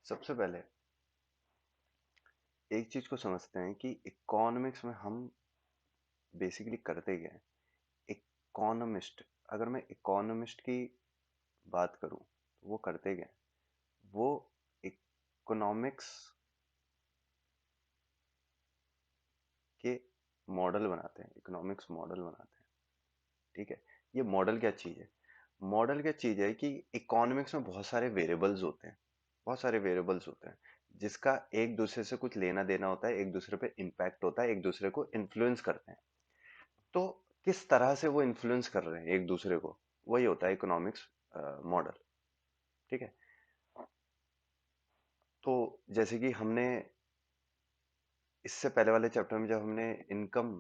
सबसे पहले एक चीज को समझते हैं कि इकोनॉमिक्स में हम बेसिकली करते क्या है। इकोनॉमिस्ट, अगर मैं इकोनॉमिस्ट की बात करूं तो वो करते क्या है, वो इकोनॉमिक्स के मॉडल बनाते हैं, इकोनॉमिक्स मॉडल बनाते हैं। ठीक है, ये मॉडल क्या चीज है? मॉडल क्या चीज है कि इकोनॉमिक्स में बहुत सारे वेरिएबल्स होते हैं, बहुत सारे वेरिएबल्स होते हैं जिसका एक दूसरे से कुछ लेना देना होता है, एक दूसरे पे इम्पैक्ट होता है, एक दूसरे को इन्फ्लुएंस करते हैं। तो किस तरह से वो इन्फ्लुएंस कर रहे हैं एक दूसरे को, वही होता है इकोनॉमिक्स मॉडल। ठीक है, तो जैसे कि हमने इससे पहले वाले चैप्टर में जब हमने इनकम,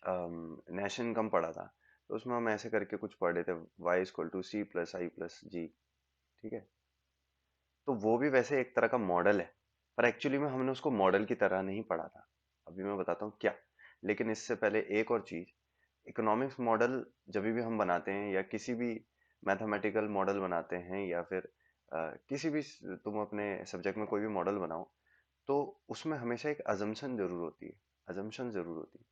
नेशनल इनकम पढ़ा था, तो उसमें हम ऐसे करके कुछ पढ़ रहे थे, y = c + i + g। ठीक है, तो वो भी वैसे एक तरह का मॉडल है, पर एक्चुअली में हमने उसको मॉडल की तरह नहीं पढ़ा था। अभी मैं बताता हूँ क्या। लेकिन इससे पहले एक और चीज, इकोनॉमिक्स मॉडल जब भी हम बनाते हैं या किसी भी मैथमेटिकल मॉडल बनाते हैं या फिर किसी भी तुम अपने सब्जेक्ट में कोई भी मॉडल बनाओ, तो उसमें हमेशा एक अजम्पशन जरूर होती है, अजम्पशन जरूर होती है।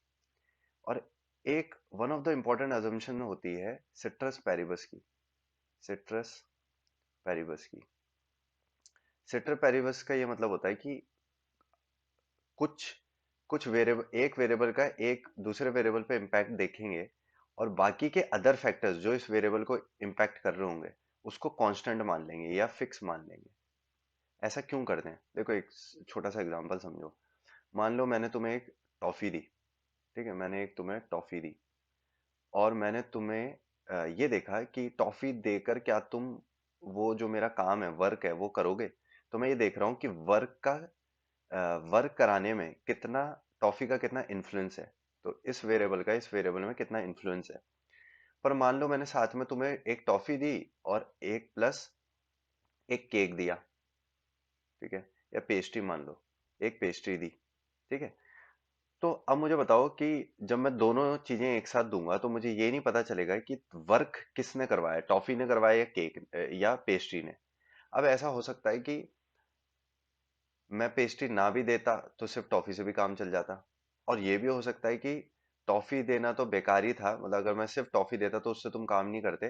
और एक one of the important assumption होती है सिट्रस पैरिबस की, सिट्रस पैरिबस की। सिट्रस पैरिबस का ये मतलब होता है कि कुछ कुछ वेरिएबल, एक वेरिएबल का एक दूसरे वेरिएबल पे इम्पैक्ट देखेंगे और बाकी के अदर फैक्टर्स जो इस वेरिएबल को इम्पैक्ट कर रहे होंगे उसको कांस्टेंट मान लेंगे या फिक्स मान लेंगे। ऐसा क्यों करते हैं? देखो एक छोटा सा एग्जांपल समझो। मान लो मैंने तुम्हें एक टॉफी दी। ठीक है, मैंने एक तुम्हें टॉफी दी और मैंने तुम्हें ये देखा कि टॉफी देकर क्या तुम वो जो मेरा काम है, वर्क है, वो करोगे। तो मैं ये देख रहा हूँ कि वर्क कराने में कितना, टॉफी का कितना इन्फ्लुएंस है, तो इस वेरिएबल का इस वेरिएबल में कितना इन्फ्लुएंस है। पर मान लो मैंने साथ में तुम्हें एक टॉफी दी और एक प्लस एक केक दिया। ठीक है, या पेस्ट्री मान लो, एक पेस्ट्री दी। ठीक है, तो अब मुझे बताओ कि जब मैं दोनों चीजें एक साथ दूंगा तो मुझे ये नहीं पता चलेगा कि वर्क किसने करवाया, टॉफी ने करवाया या केक या पेस्ट्री ने। अब ऐसा हो सकता है कि मैं पेस्ट्री ना भी देता तो सिर्फ टॉफी से भी काम चल जाता, और ये भी हो सकता है कि टॉफी देना तो बेकार ही था, मतलब अगर मैं सिर्फ टॉफी देता तो उससे तुम काम नहीं करते,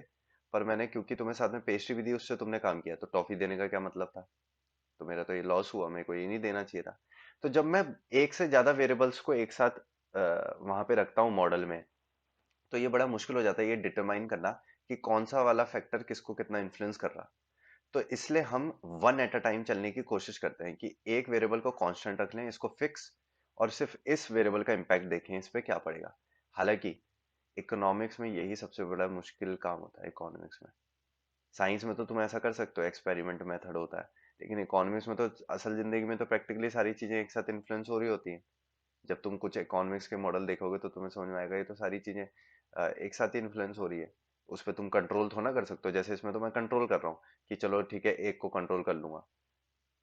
पर मैंने क्योंकि तुम्हें साथ में पेस्ट्री भी दी उससे तुमने काम किया, तो टॉफी देने का क्या मतलब था? तो मेरा तो ये लॉस हुआ, मेरे को ये नहीं देना चाहिए था। तो जब मैं एक से ज्यादा वेरिएबल्स को एक साथ वहां पे रखता हूँ मॉडल में, तो ये बड़ा मुश्किल हो जाता है ये डिटरमाइन करना कि कौन सा वाला फैक्टर किसको कितना इन्फ्लुएंस कर रहा। तो इसलिए हम वन एट अ टाइम चलने की कोशिश करते हैं कि एक वेरिएबल को कांस्टेंट रख लें, इसको फिक्स, और सिर्फ इस वेरिएबल का इम्पैक्ट देखें इस पे क्या पड़ेगा। हालांकि इकोनॉमिक्स में यही सबसे बड़ा मुश्किल काम होता है। इकोनॉमिक्स में, साइंस में तो तुम ऐसा कर सकते हो, एक्सपेरिमेंट मेथड होता है, लेकिन इकोनॉमिक्स में तो असल जिंदगी में तो प्रैक्टिकली सारी चीजें एक साथ इन्फ्लुएंस हो रही होती हैं। जब तुम कुछ इकोनॉमिक्स के मॉडल देखोगे तो तुम्हें समझ में आएगा ये तो सारी चीजें एक साथ ही इन्फ्लुएंस हो रही है। उस पर तुम कंट्रोल थोड़ा ना कर सकते हो, जैसे इसमें तो मैं कंट्रोल कर रहा हूँ कि चलो ठीक है, एक को कंट्रोल कर लूंगा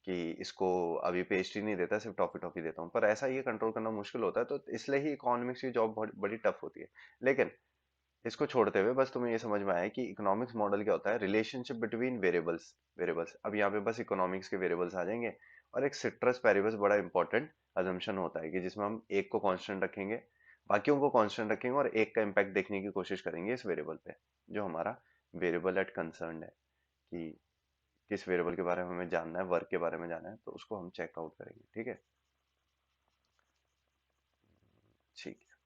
कि इसको अभी पेस्ट्री नहीं देता, सिर्फ टॉफी टॉफी देता हूँ, पर ऐसा ये कंट्रोल करना मुश्किल होता है, तो इसलिए ही इकोनॉमिक्स की जॉब बहुत बड़ी टफ होती है। लेकिन इसको छोड़ते हुए बस तुम्हें ये समझ में आया कि इकोनॉमिक्स मॉडल क्या होता है, रिलेशनशिप बिटवीन वेरिएबल्स। वेरिएबल्स अब यहाँ पे बस इकोनॉमिक्स के वेरिएबल्स आ जाएंगे, और एक सिट्रस पैरिबस बड़ा इंपॉर्टेंट अजम्पशन होता है कि जिसमें हम एक को कांस्टेंट रखेंगे, बाकियों को कांस्टेंट रखेंगे और एक का इम्पैक्ट देखने की कोशिश करेंगे इस वेरिएबल पे, जो हमारा वेरिएबल एट कंसर्न है, कि किस वेरिएबल के बारे में हमें जानना है, वर्क के बारे में जानना है, तो उसको हम चेकआउट करेंगे। ठीक है, ठीक है।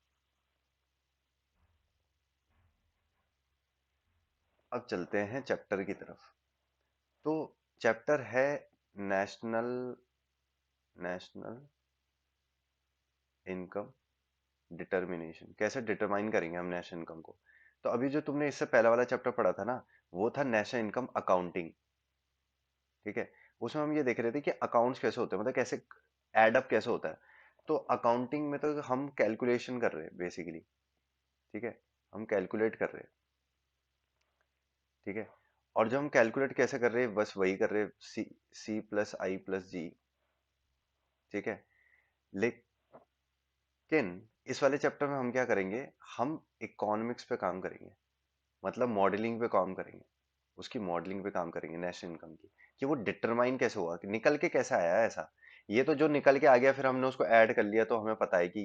अब चलते हैं चैप्टर की तरफ। तो चैप्टर है नेशनल नेशनल इनकम डिटर्मिनेशन। कैसे डिटरमाइन करेंगे हम नेशनल इनकम को? तो अभी जो तुमने इससे पहला वाला चैप्टर पढ़ा था ना, वो था नेशनल इनकम अकाउंटिंग। ठीक है, उसमें हम ये देख रहे थे कि अकाउंट्स कैसे होते हैं, मतलब कैसे एडअप कैसे होता है। तो अकाउंटिंग में तो हम कैलकुलेशन कर रहे हैं बेसिकली। ठीक है, हम कैलकुलेट कर रहे हैं। ठीक है, और जब हम कैलकुलेट कैसे कर रहे हैं, बस वही कर रहे हैं, C + I + G। ठीक है, लेकिन इस वाले चैप्टर में हम क्या करेंगे, हम इकोनॉमिक्स पे काम करेंगे, मतलब मॉडलिंग पे काम करेंगे, उसकी मॉडलिंग पे काम करेंगे नेशनल इनकम की। कि वो डिटरमाइन कैसे हुआ, कि निकल के कैसे आया है ऐसा। ये तो जो निकल के आ गया फिर हमने उसको ऐड कर लिया तो हमें पता है कि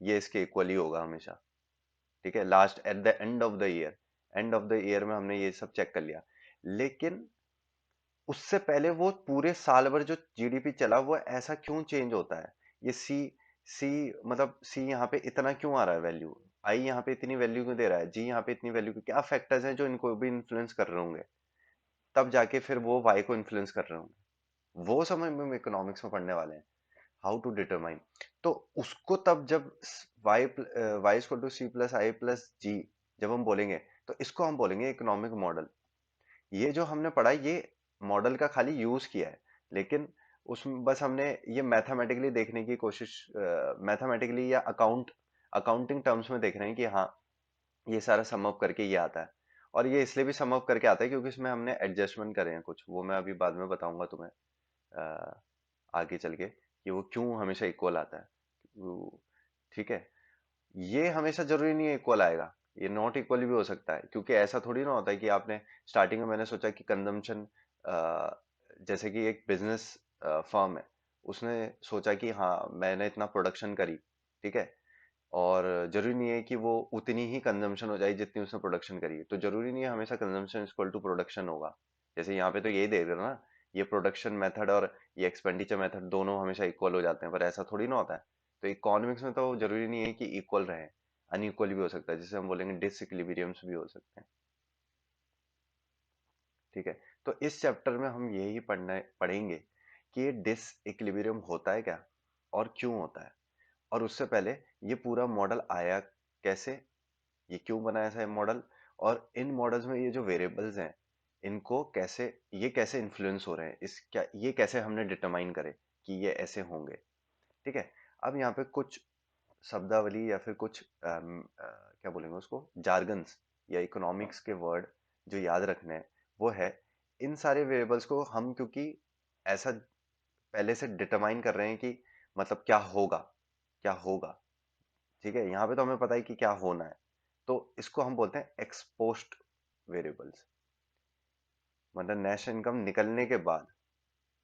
ये इसके इक्वल ही होगा हमेशा। ठीक है, last at the end of the year, end of the year में हमने ये सब चेक कर लिया। लेकिन उससे पहले वो पूरे साल भर जो जीडीपी चला वो ऐसा क्यों चेंज होता है। ये सी सी मतलब सी यहाँ पे इतना क्यों आ रहा है वैल्यू, आई यहाँ पे इतनी वैल्यू क्यों दे रहा है, जी यहाँ पे इतनी वैल्यू क्यों, क्या फैक्टर्स हैं जो इनको भी इन्फ्लुएंस कर रहे होंगे, तब जाके फिर वो वाई को इन्फ्लुएंस कर रहे होंगे। वो समय में हम इकोनॉमिक्स में पढ़ने वाले हैं, हाउ टू डिटरमाइन। तो उसको तब जब Y Y equal to C plus I plus G जब हम बोलेंगे, तो इसको हम बोलेंगे इकोनॉमिक मॉडल। ये जो हमने पढ़ा ये मॉडल का खाली यूज किया है, लेकिन उसमें बस हमने ये मैथमेटिकली देखने की कोशिश, मैथमेटिकली या अकाउंटिंग टर्म्स में देख रहे हैं कि हाँ ये सारा सम अप करके ये आता है। और ये इसलिए भी सम अप करके आता है क्योंकि इसमें हमने एडजस्टमेंट करे हैं कुछ, वो मैं अभी बाद में बताऊंगा तुम्हें आगे चल के कि वो क्यों हमेशा इक्वल आता है। ठीक है, ये हमेशा जरूरी नहीं है इक्वल आएगा, ये नॉट इक्वल भी हो सकता है, क्योंकि ऐसा थोड़ी ना होता है कि आपने स्टार्टिंग में मैंने सोचा कि कंजम्पशन, जैसे कि एक बिजनेस फर्म है, उसने सोचा कि हाँ मैंने इतना प्रोडक्शन करी, ठीक है, और जरूरी नहीं है कि वो उतनी ही कंजम्पशन हो जाए जितनी उसने प्रोडक्शन करी है, तो जरूरी नहीं है हमेशा कंजम्पशन इक्वल टू प्रोडक्शन होगा। जैसे यहाँ पे तो यही देख रहे हो ना, ये प्रोडक्शन मेथड और ये एक्सपेंडिचर मेथड दोनों हमेशा इक्वल हो जाते हैं, पर ऐसा थोड़ी ना होता है। तो इकोनॉमिक्स में तो जरूरी नहीं है कि इक्वल रहे, अनइक्वल भी हो सकता है, जैसे हम बोलेंगे डिसइक्विलिब्रियम्स भी हो सकते हैं। ठीक है, तो इस चैप्टर में हम यही पढ़ेंगे कि ये डिसइक्विलिब्रियम होता है क्या और क्यों होता है, और उससे पहले ये पूरा मॉडल आया कैसे, ये क्यों बनाया था मॉडल, और इन मॉडल्स में ये जो वेरिएबल्स हैं इनको कैसे, ये कैसे इन्फ्लुएंस हो रहे हैं, इस क्या ये कैसे हमने डिटरमाइन करे कि ये ऐसे होंगे। ठीक है, अब यहाँ पे कुछ शब्दावली या फिर कुछ क्या बोलेंगे उसको, जार्गन्स या इकोनॉमिक्स के वर्ड जो याद रखने हैं, वो है इन सारे वेरिएबल्स को हम क्योंकि ऐसा पहले से डिटरमाइन कर रहे हैं कि मतलब क्या होगा, क्या होगा। ठीक है, यहाँ पे तो हमें पता है कि क्या होना है, तो इसको हम बोलते हैं एक्सपोस्ट वेरिएबल्स, मतलब नेशनल इनकम निकलने के बाद।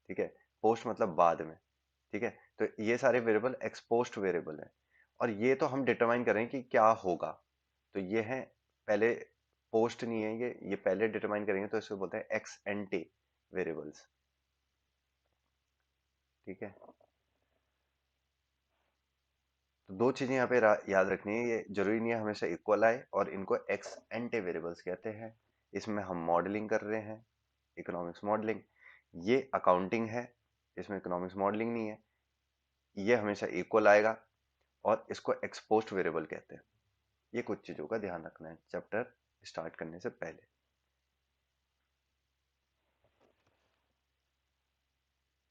ठीक है, पोस्ट मतलब बाद में। ठीक है, तो ये सारे वेरिएबल एक्सपोस्ट वेरिएबल हैं, और ये तो हम डिटरमाइन करें कि क्या होगा, तो ये है पहले, पोस्ट नहीं है ये पहले डिटरमाइन करेंगे, तो इसको बोलते हैं एक्स एंटे वेरिएबल्स। ठीक है, तो दो चीजें यहाँ पे याद रखनी है, ये जरूरी नहीं है हमेशा इक्वल आए, और इनको एक्स एंटे वेरिएबल्स कहते हैं। इसमें हम मॉडलिंग कर रहे हैं, इकोनॉमिक्स मॉडलिंग। ये अकाउंटिंग है, इसमें इकोनॉमिक्स मॉडलिंग नहीं है, ये हमेशा इक्वल आएगा, और इसको एक्सपोस्ट वेरिएबल कहते हैं। ये कुछ चीजों का ध्यान रखना है चैप्टर स्टार्ट करने से पहले।